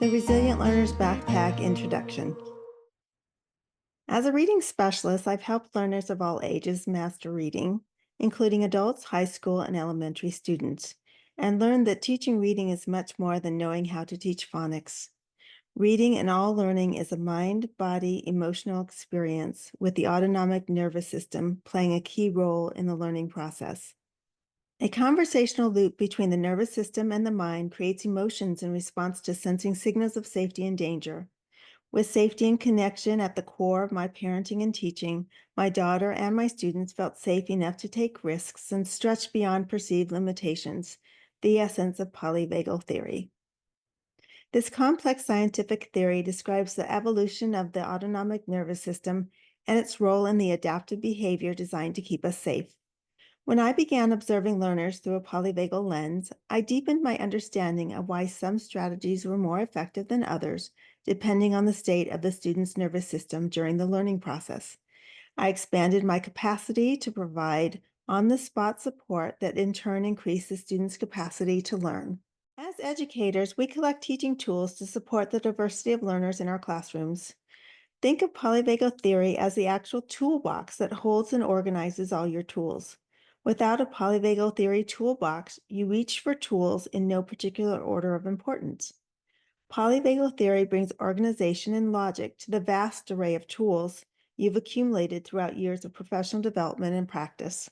The Resilient Learner's Backpack Introduction. As a reading specialist, I've helped learners of all ages master reading, including adults, high school, and elementary students, and learned that teaching reading is much more than knowing how to teach phonics. Reading and all learning is a mind, body, emotional experience, with the autonomic nervous system playing a key role in the learning process. A conversational loop between the nervous system and the mind creates emotions in response to sensing signals of safety and danger. With safety and connection at the core of my parenting and teaching, my daughter and my students felt safe enough to take risks and stretch beyond perceived limitations, the essence of polyvagal theory. This complex scientific theory describes the evolution of the autonomic nervous system and its role in the adaptive behavior designed to keep us safe. When I began observing learners through a polyvagal lens, I deepened my understanding of why some strategies were more effective than others, depending on the state of the student's nervous system during the learning process. I expanded my capacity to provide on-the-spot support that in turn increased the student's capacity to learn. As educators, we collect teaching tools to support the diversity of learners in our classrooms. Think of polyvagal theory as the actual toolbox that holds and organizes all your tools. Without a polyvagal theory toolbox, you reach for tools in no particular order of importance. Polyvagal theory brings organization and logic to the vast array of tools you've accumulated throughout years of professional development and practice.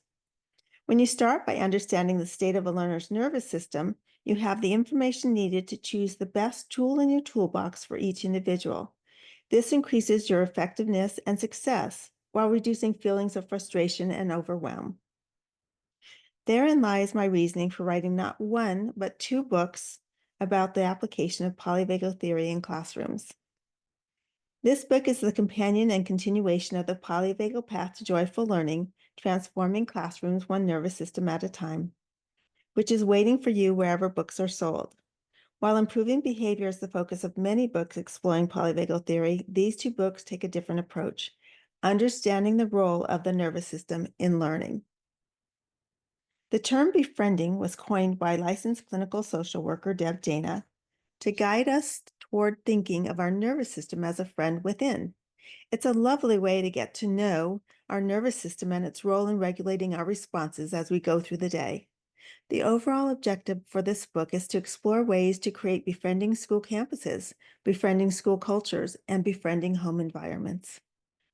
When you start by understanding the state of a learner's nervous system, you have the information needed to choose the best tool in your toolbox for each individual. This increases your effectiveness and success while reducing feelings of frustration and overwhelm. Therein lies my reasoning for writing not one, but two books about the application of polyvagal theory in classrooms. This book is the companion and continuation of the Polyvagal Path to Joyful Learning, Transforming Classrooms One Nervous System at a Time, which is waiting for you wherever books are sold. While improving behavior is the focus of many books exploring polyvagal theory, these two books take a different approach, understanding the role of the nervous system in learning. The term befriending was coined by licensed clinical social worker Deb Dana to guide us toward thinking of our nervous system as a friend within. It's a lovely way to get to know our nervous system and its role in regulating our responses as we go through the day. The overall objective for this book is to explore ways to create befriending school campuses, befriending school cultures, and befriending home environments.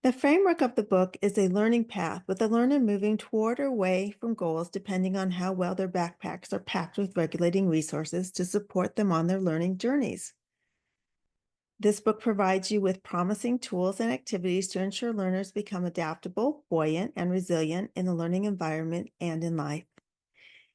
The framework of the book is a learning path with the learner moving toward or away from goals depending on how well their backpacks are packed with regulating resources to support them on their learning journeys. This book provides you with promising tools and activities to ensure learners become adaptable, buoyant, and resilient in the learning environment and in life.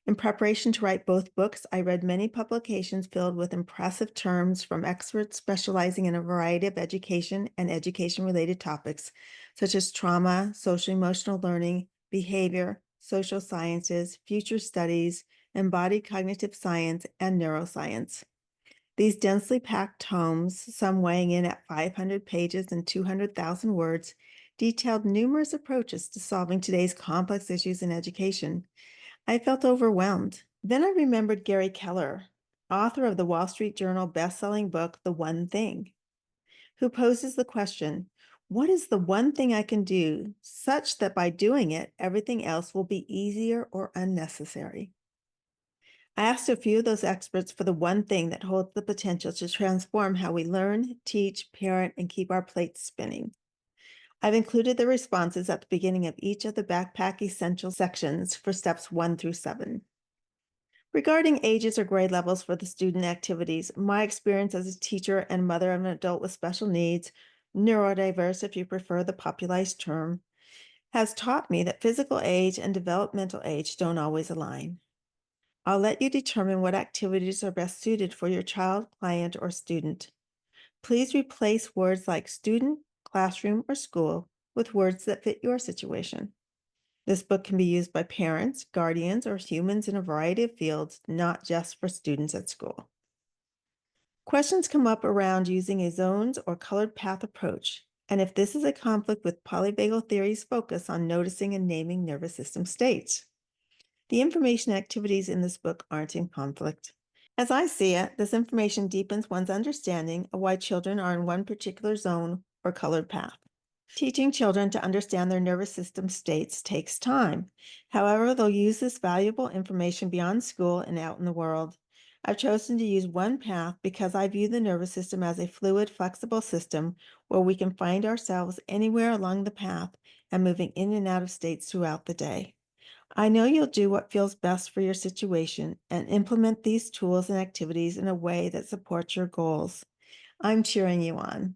In preparation to write both books, I read many publications filled with impressive terms from experts specializing in a variety of education and education-related topics, such as trauma, social-emotional learning, behavior, social sciences, future studies, embodied cognitive science, and neuroscience. These densely packed tomes, some weighing in at 500 pages and 200,000 words, detailed numerous approaches to solving today's complex issues in education. I felt overwhelmed. Then I remembered Gary Keller, author of the Wall Street Journal best-selling book, The One Thing, who poses the question, what is the one thing I can do such that by doing it, everything else will be easier or unnecessary? I asked a few of those experts for the one thing that holds the potential to transform how we learn, teach, parent, and keep our plates spinning. I've included the responses at the beginning of each of the Backpack Essential sections for steps 1 through 7. Regarding ages or grade levels for the student activities, my experience as a teacher and mother of an adult with special needs, neurodiverse if you prefer the popularized term, has taught me that physical age and developmental age don't always align. I'll let you determine what activities are best suited for your child, client, or student. Please replace words like student, classroom, or school with words that fit your situation. This book can be used by parents, guardians, or humans in a variety of fields, not just for students at school. Questions come up around using a zones or colored path approach, and if this is a conflict with polyvagal theory's focus on noticing and naming nervous system states. The information activities in this book aren't in conflict. As I see it, this information deepens one's understanding of why children are in one particular zone or colored path. Teaching children to understand their nervous system states takes time. However, they'll use this valuable information beyond school and out in the world. I've chosen to use one path because I view the nervous system as a fluid, flexible system where we can find ourselves anywhere along the path and moving in and out of states throughout the day. I know you'll do what feels best for your situation and implement these tools and activities in a way that supports your goals. I'm cheering you on.